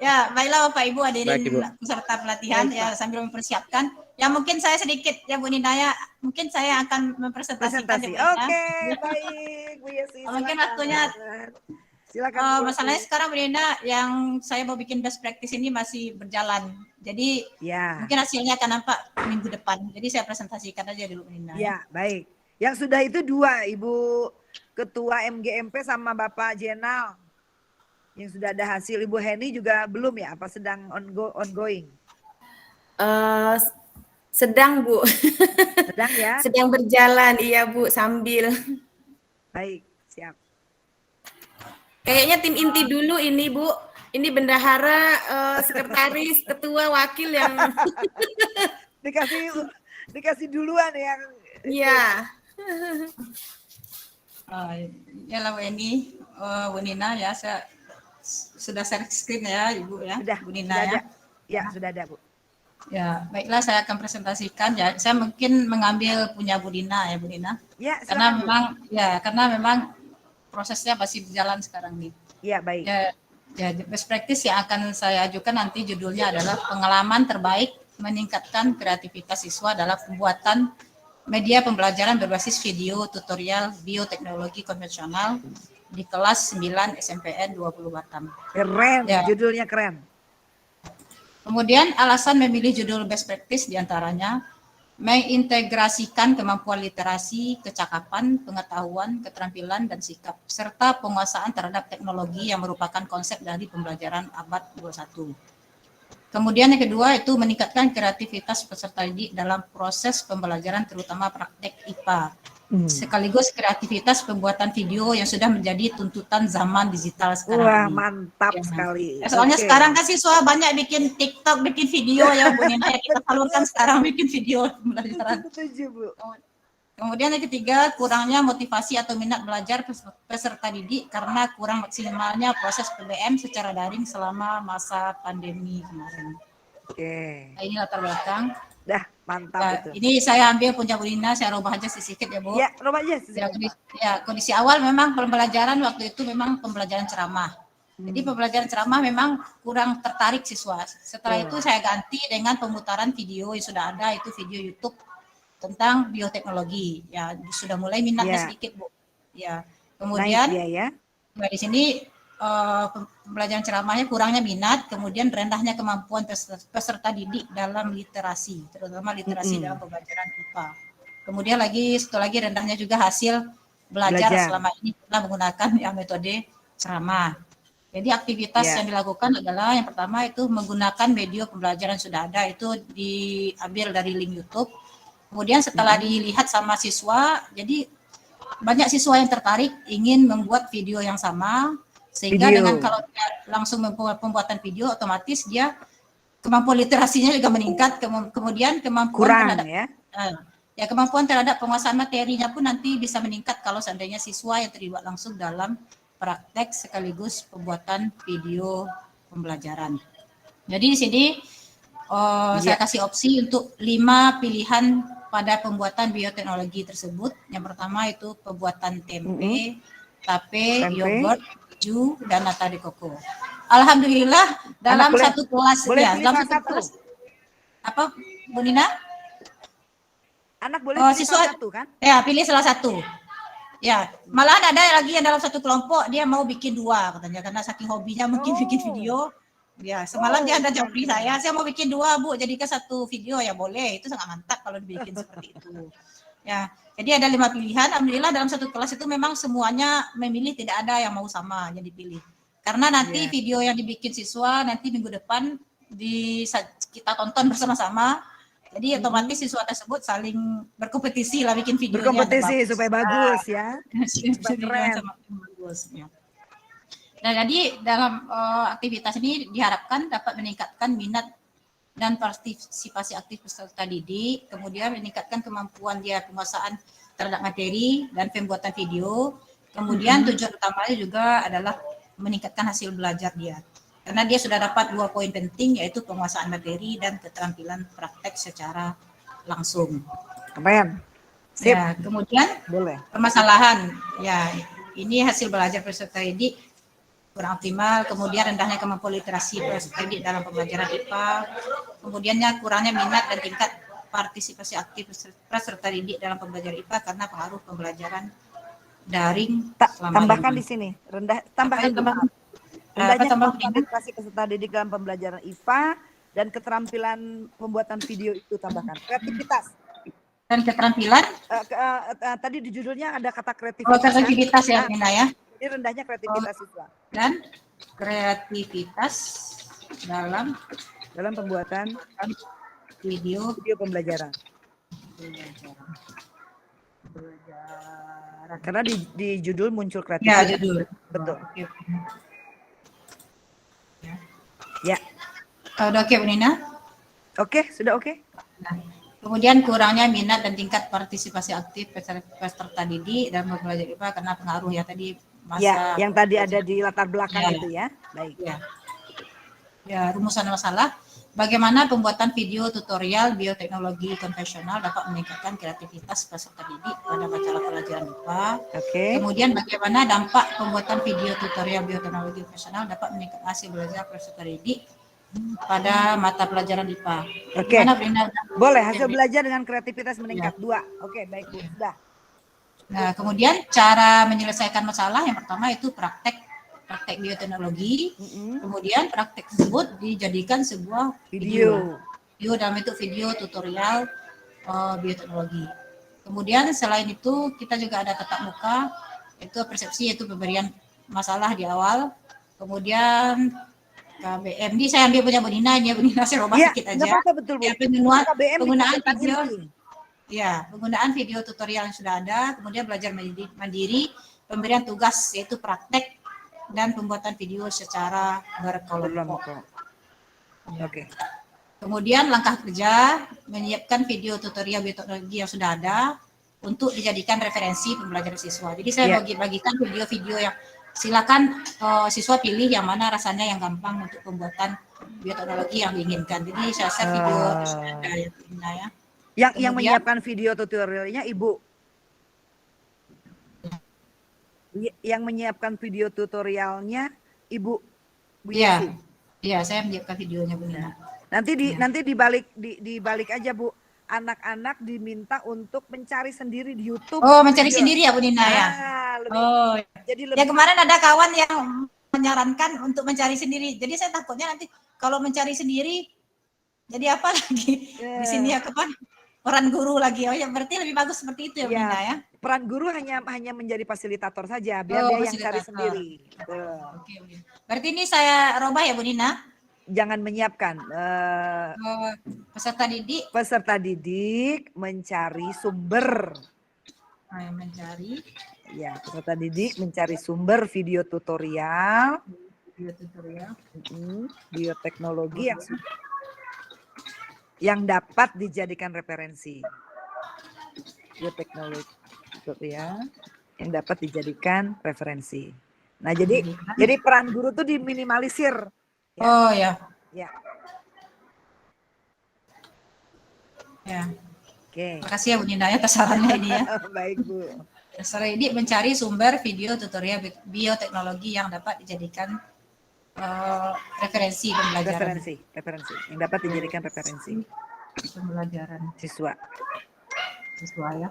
Ya, baiklah Bapak Ibu Baik, hadirin Ibu. peserta pelatihan Baik, ya Pak. sambil mempersiapkan. Ya mungkin saya sedikit ya Bu Nina ya, mungkin saya akan mempresentasikan ya Presentasi. Bu Nina. Oke, baik Bu Yesi, Mungkin silakan. waktunya Silakan Bu Yesi. masalahnya sekarang Bu Nina yang saya mau bikin best practice ini masih berjalan. Jadi Ya, mungkin hasilnya akan nampak minggu depan. Jadi saya presentasikan aja dulu Bu Nina. ya, baik. Yang sudah itu 2, Ibu Ketua MGMP sama Bapak Jenal. Yang sudah ada hasil. Ibu Heni juga belum ya? Apa sedang ongoing? Sedang Bu. Sedang ya? Sedang berjalan, iya Bu, sambil. Baik, siap. Kayaknya tim inti dulu ini Bu. Ini bendahara, sekretaris, ketua, wakil yang dikasih duluan yang. Iya. Ya lah Bu Eni, Bu Nina ya, saya sudah share screen ya Ibu ya, Sudah, Bu Nina sudah ya. ada. Ya, sudah ada Bu. Ya, baiklah saya akan presentasikan ya. Saya mungkin mengambil punya Bu Nina ya Bu Nina. Ya, Karena memang prosesnya masih berjalan sekarang nih. Ya, baik. Ya, best practice yang akan saya ajukan nanti judulnya adalah pengalaman terbaik meningkatkan kreativitas siswa dalam pembuatan media pembelajaran berbasis video tutorial bioteknologi konvensional di kelas 9 SMPN 20 Batam. Keren, Ya. judulnya keren. Kemudian alasan memilih judul best practice diantaranya mengintegrasikan kemampuan literasi, kecakapan, pengetahuan, keterampilan, dan sikap, serta penguasaan terhadap teknologi yang merupakan konsep dari pembelajaran abad 21. Kemudian yang kedua itu meningkatkan kreativitas peserta didik dalam proses pembelajaran terutama praktek IPA. Sekaligus kreativitas pembuatan video yang sudah menjadi tuntutan zaman digital sekarang Wah, ini. mantap Ya. sekali. Soalnya Oke. sekarang kan siswa banyak bikin TikTok, bikin video ya Bu Nina, ya kita salurkan sekarang bikin video pembelajaran. Setuju, Bu. Kemudian yang ketiga, kurangnya motivasi atau minat belajar peserta didik karena kurang maksimalnya proses PBM secara daring selama masa pandemi kemarin. Oke. Nah, ini latar belakang. Dah, mantap Ya, itu. ini saya ambil punya Bu Nina, saya rubah aja sedikit ya Bu. Ya, coba aja. Kondisi awal memang pembelajaran waktu itu memang pembelajaran ceramah. Jadi pembelajaran ceramah memang kurang tertarik siswa. Setelah itu saya ganti dengan pemutaran video yang sudah ada, itu video YouTube tentang bioteknologi. Ya, sudah mulai minatnya sedikit Bu. Ya, kemudian di sini pembelajaran ceramahnya kurangnya minat, kemudian rendahnya kemampuan peserta didik dalam literasi, terutama literasi dalam pembelajaran IPA. Kemudian satu lagi rendahnya juga hasil belajar selama ini kita menggunakan metode ceramah. Jadi aktivitas yang dilakukan adalah yang pertama itu menggunakan video pembelajaran sudah ada, itu diambil dari link YouTube. Kemudian setelah dilihat sama siswa, jadi banyak siswa yang tertarik ingin membuat video yang sama, sehingga dengan kalau dia langsung membuat pembuatan video, otomatis dia kemampuan literasinya juga meningkat, kemudian kemampuan kemampuan terhadap penguasaan materinya pun nanti bisa meningkat kalau seandainya siswa yang terlibat langsung dalam praktek sekaligus pembuatan video pembelajaran. Jadi di sini saya kasih opsi untuk 5 pilihan pada pembuatan bioteknologi tersebut. Yang pertama itu pembuatan tempe, tape, yogurt, keju, dan nata de coco. Alhamdulillah dalam satu kelas apa Bu Nina? Anak boleh pilih salah satu kan? Ya, pilih salah satu. Ya, malahan ada lagi yang dalam satu kelompok dia mau bikin 2 katanya karena saking hobinya mungkin bikin video. Ya, semalam dia ada jawab saya mau bikin 2 Bu, jadikan satu video ya boleh. Itu sangat mantap kalau dibikin seperti itu. Ya, jadi ada 5 pilihan. Alhamdulillah dalam satu kelas itu memang semuanya memilih, tidak ada yang mau sama yang dipilih. Karena nanti video yang dibikin siswa nanti minggu depan kita tonton bersama-sama. Jadi otomatis siswa tersebut saling berkompetisi lah bikin videonya. Berkompetisi supaya bagus ya. Supaya keren. Bagus. Ya. Nah, jadi dalam aktivitas ini diharapkan dapat meningkatkan minat dan partisipasi aktif peserta didik, kemudian meningkatkan kemampuan dia penguasaan terhadap materi dan pembuatan video. Kemudian tujuan utamanya juga adalah meningkatkan hasil belajar dia. Karena dia sudah dapat 2 poin penting, yaitu penguasaan materi dan keterampilan praktek secara langsung. Keren. Sip. Ya, kemudian permasalahan, ya ini hasil belajar peserta didik kurang optimal, kemudian rendahnya kemampuan literasi peserta didik dalam pembelajaran IPA, kemudiannya kurangnya minat dan tingkat partisipasi aktif peserta didik dalam pembelajaran IPA karena pengaruh pembelajaran daring selama Tambahkan ini. di sini, tambahkan Bu. Tambah? Rendahnya tambah, kemampuan literasi peserta didik dalam pembelajaran IPA dan keterampilan pembuatan video itu tambahkan. Kreativitas. Dan keterampilan? Tadi di judulnya ada kata kreativitas. Kreativitas ya, Nina ya. Ini rendahnya kreativitas siswa. Dan kreativitas dalam pembuatan video pembelajaran. Karena di judul muncul kreativitas. Ya, judul. Betul. Oke. Ya. Udah oke, Bu Nina? Oke, sudah oke. Nah, kemudian kurangnya minat dan tingkat partisipasi aktif peserta didik dan pembelajaran IPA karena pengaruh ya tadi masa. Ya, yang tadi ada di latar belakang ya. itu ya. Baik. Ya. Ya, rumusan masalah. Bagaimana pembuatan video tutorial bioteknologi konvensional dapat meningkatkan kreativitas peserta didik pada masalah pelajaran IPA. Oke. Kemudian bagaimana dampak pembuatan video tutorial bioteknologi konvensional dapat meningkatkan hasil belajar peserta didik pada mata pelajaran IPA. Oke. Boleh hasil belajar dengan kreativitas meningkat. Ya. 2. Oke, baik Bu. Sudah. Nah, kemudian cara menyelesaikan masalah yang pertama itu praktek bioteknologi. Kemudian praktek tersebut dijadikan sebuah video dalam bentuk video tutorial bioteknologi. Kemudian selain itu kita juga ada tatap muka, itu persepsi, yaitu pemberian masalah di awal. Kemudian KBM, ini saya ambil punya Bu Nina, ini Bu Nina saya ubah sedikit aja. Apa betul Bu? Ya, penggunaan video. Ya, penggunaan video tutorial yang sudah ada, kemudian belajar mandiri, pemberian tugas yaitu praktek dan pembuatan video secara berkelompok. Oke. Kemudian langkah kerja menyiapkan video tutorial bioteknologi yang sudah ada untuk dijadikan referensi pembelajaran siswa. Jadi saya bagi-bagikan video-video yang silakan siswa pilih yang mana rasanya yang gampang untuk pembuatan bioteknologi yang diinginkan. Jadi saya share video sudah ada ya. Yang menyiapkan video tutorialnya Ibu. Yang menyiapkan video tutorialnya Ibu. Iya. Iya, saya menyiapkan videonya Bu Nina. Nanti dibalik aja Bu. Anak-anak diminta untuk mencari sendiri di YouTube. Oh, mencari sendiri ya Bu Nina ya. Jadi ya kemarin ada kawan yang menyarankan untuk mencari sendiri. Jadi saya takutnya nanti kalau mencari sendiri jadi apa lagi di sini ya kapan peran guru lagi. Oh ya berarti lebih bagus seperti itu ya Bu Nina ya. Peran guru hanya menjadi fasilitator saja biar dia yang cari sendiri. Oke. Berarti ini saya robah ya Bu Nina. Jangan menyiapkan peserta didik mencari sumber. Peserta didik mencari sumber video tutorial bioteknologi yang dapat dijadikan referensi. Bioteknologi yang dapat dijadikan referensi. Nah, jadi peran guru tuh diminimalisir. Ya. Oh ya. Ya. Oke. Makasih ya Bu Nina ya atas sarannya ini ya. Baik Bu. Peserta didik mencari sumber video tutorial bioteknologi yang dapat dijadikan referensi pembelajaran. Referensi yang dapat dijadikan referensi pembelajaran siswa ya.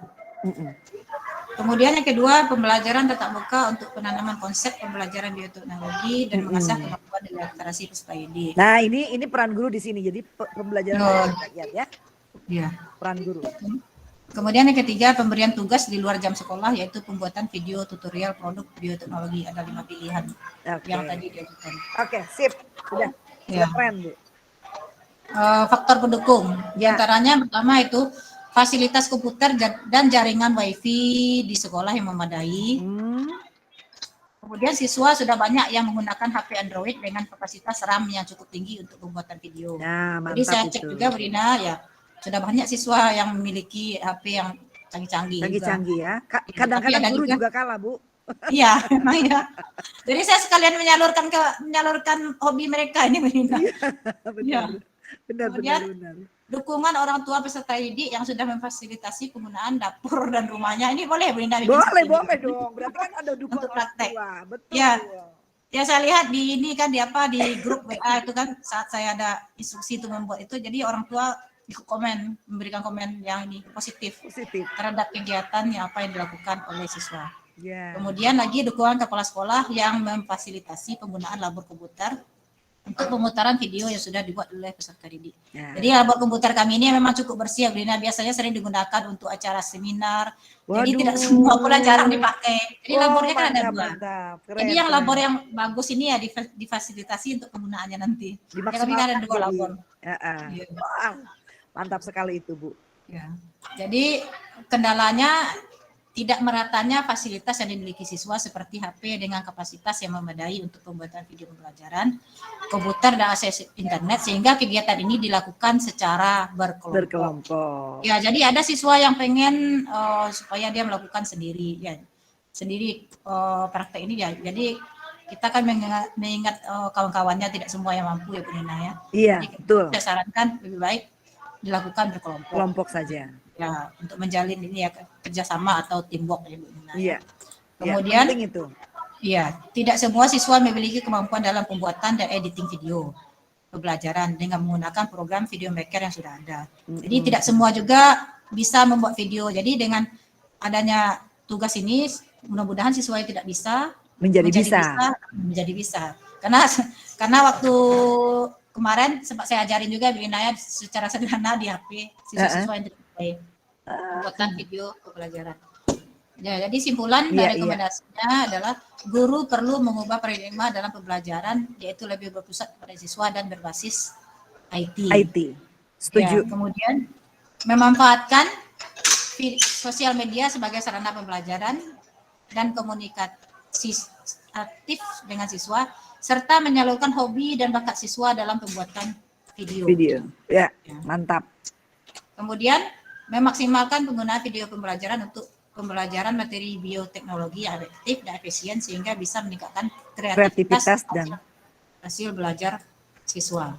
Kemudian yang kedua, pembelajaran tatap muka untuk penanaman konsep pembelajaran bioteknologi dan mengasah kemampuan literasi peserta didik. Nah, ini peran guru di sini. Jadi pembelajaran rakyat ya. Iya. Peran guru. Kemudian yang ketiga, pemberian tugas di luar jam sekolah yaitu pembuatan video tutorial produk bioteknologi. Ada 5 pilihan yang tadi diajukan. Oke, sip. Sudah keren, Bu. Faktor pendukung. Di antaranya pertama itu fasilitas komputer dan jaringan WiFi di sekolah yang memadai. Kemudian siswa sudah banyak yang menggunakan HP Android dengan kapasitas RAM yang cukup tinggi untuk pembuatan video. Nah, jadi saya cek juga Bu Rina ya, sudah banyak siswa yang memiliki HP yang canggih-canggih. Canggih-canggih ya. Kadang-kadang guru juga kalah, Bu. Iya, memang ya. Jadi saya sekalian menyalurkan hobi mereka ini Bu Rina. Benar. Dukungan orang tua peserta didik yang sudah memfasilitasi penggunaan dapur dan rumahnya. Ini boleh Bu Linda? Boleh dong. Berarti kan ada dukungan untuk praktek. Orang tua. Betul. Ya. Ya saya lihat di ini kan di apa di grup WA itu kan saat saya ada instruksi untuk membuat itu, jadi orang tua ikut komen, memberikan komen yang ini positif Positif. terhadap kegiatan yang apa yang dilakukan oleh siswa. Ya. Kemudian lagi dukungan kepala sekolah yang memfasilitasi penggunaan labor komputer untuk pemutaran video yang sudah dibuat oleh peserta didik. Ya. Jadi labor komputer kami ini memang cukup bersih, Brina. Biasanya sering digunakan untuk acara seminar. Jadi Waduh. tidak semua pula jarang dipakai. Jadi labornya kan ada mantap, dua. mantap. Keren, Jadi yang keren. labor yang bagus ini ya difasilitasi untuk penggunaannya nanti. Ya, kami kan ada dua Dimaksimalkan, labor. Ya, Iya. Wah, mantap sekali itu, Bu. Ya. Jadi kendalanya tidak meratanya fasilitas yang dimiliki siswa seperti HP dengan kapasitas yang memadai untuk pembuatan video pembelajaran, komputer dan akses internet, sehingga kegiatan ini dilakukan secara berkelompok. Berkelompok. Ya, jadi ada siswa yang pengen supaya dia melakukan sendiri, ya sendiri praktek ini ya. Jadi kita kan mengingat kawan-kawannya tidak semua yang mampu ya Bu Nina ya. Iya, Jadi betul. saya sarankan lebih baik dilakukan berkelompok. Kelompok saja. Ya, untuk menjalin ini ya kerjasama atau teamwork ya Bu Nina. Iya. Kemudian, penting itu. ya tidak semua siswa memiliki kemampuan dalam pembuatan dan editing video pembelajaran dengan menggunakan program video maker yang sudah ada. Jadi tidak semua juga bisa membuat video. Jadi dengan adanya tugas ini, mudah-mudahan siswa yang tidak bisa Menjadi bisa. menjadi bisa. Karena waktu kemarin sempat saya ajarin juga Bu Inaya secara sederhana di HP siswa-siswa yang tidak bisa pembuatan video pembelajaran. Ya, jadi simpulan dari rekomendasinya adalah guru perlu mengubah paradigma dalam pembelajaran, yaitu lebih berpusat pada siswa dan berbasis IT. Setuju. Ya, kemudian memanfaatkan sosial media sebagai sarana pembelajaran dan komunikasi aktif dengan siswa, serta menyalurkan hobi dan bakat siswa dalam pembuatan video. Ya, mantap. Kemudian memaksimalkan penggunaan video pembelajaran untuk pembelajaran materi bioteknologi yang efektif dan efisien sehingga bisa meningkatkan kreativitas dan hasil belajar siswa.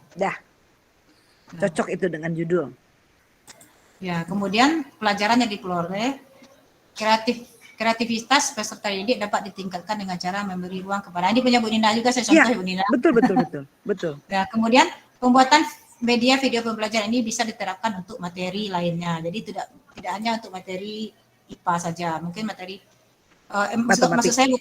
Cocok itu dengan judul. Ya, kemudian pelajaran yang diperoleh kreativitas peserta didik dapat ditingkatkan dengan cara memberi ruang kepada. Ini punya Bu Nina juga, saya contoh Bu Nina. Betul. Ya, kemudian pembuatan media video pembelajaran ini bisa diterapkan untuk materi lainnya. Jadi tidak hanya untuk materi IPA saja, mungkin materi maksud saya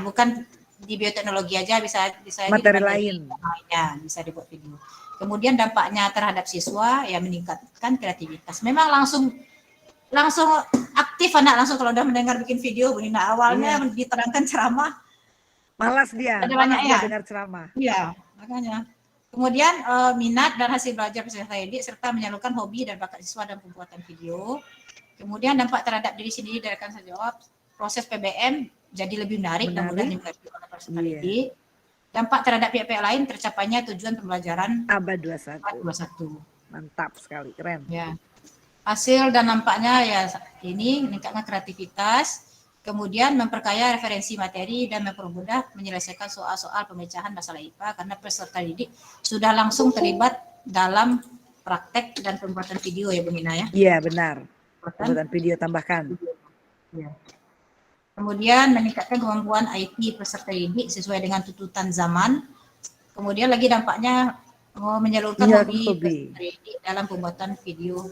bukan di bioteknologi aja, bisa materi lain ya, bisa dibuat video. Kemudian dampaknya terhadap siswa ya meningkatkan kreativitas. Memang langsung aktif anak langsung kalau udah mendengar bikin video Bu Nina. Awalnya diterangkan ceramah malas dia dengar ceramah. Iya, makanya. Kemudian minat dan hasil belajar peserta didik serta menyalurkan hobi dan bakat siswa dalam pembuatan video. Kemudian dampak terhadap diri sendiri dari akan saya jawab, proses PBM jadi lebih menarik dan mudah dimengerti oleh peserta didik. Dampak terhadap pihak-pihak lain tercapainya tujuan pembelajaran abad 21. 21. Mantap sekali, keren. Ya. Hasil dan nampaknya ya ini meningkatkan kreativitas, kemudian memperkaya referensi materi dan mempermudah menyelesaikan soal-soal pemecahan masalah IPA karena peserta didik sudah langsung terlibat dalam praktek dan pembuatan video ya Bu Nina ya. Iya, benar. Pembuatan video tambahkan. Ya. Kemudian meningkatkan kemampuan IT peserta didik sesuai dengan tuntutan zaman. Kemudian lagi dampaknya menyalurkan hobi peserta didik dalam pembuatan video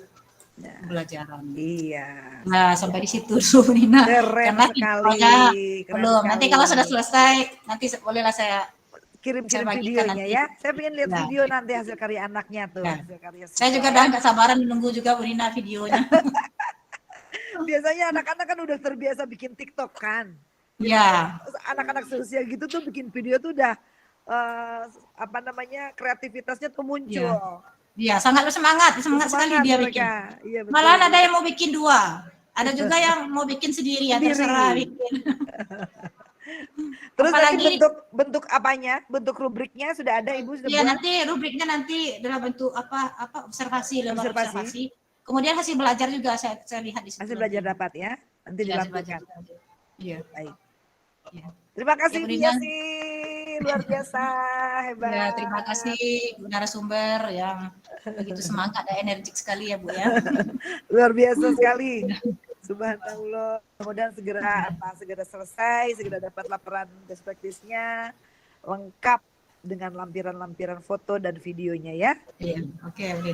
pembelajaran. Iya. Nah, sampai di situ dulu Nina. Keren sekali. Belum. Nanti kalau sudah selesai, nanti bolehlah saya kirim videonya nanti. Ya. Saya pengen lihat video nanti hasil karya anaknya tuh. Ya. Hasil karya saya juga udah nggak sabaran menunggu juga Bu Nina videonya. Biasanya anak-anak kan udah terbiasa bikin TikTok kan. Iya. Anak-anak seusia gitu tuh bikin video tuh udah kreativitasnya tuh muncul. Iya, sangat semangat sekali dia bikin. Iya, Malahan ada yang mau bikin 2. Ada juga yang mau bikin sendiri ya, terserah bikin. Terus apalagi bentuk apanya? Bentuk rubriknya sudah ada Ibu? Iya, nanti rubriknya dalam bentuk apa observasi. Kemudian hasil belajar juga saya lihat di situ. Hasil belajar dapat ya? Nanti dilakukan. Iya. Baik. Ya. Terima kasih Bu Yasi, luar biasa, hebat. Ya, terima kasih Bu narasumber yang begitu semangat dan energik sekali ya Bu ya. Luar biasa sekali. Subhanallah. Mudah-mudahan segera selesai, segera dapat laporan best practice-nya. lengkap dengan lampiran-lampiran foto dan videonya ya. Iya, oke, oke.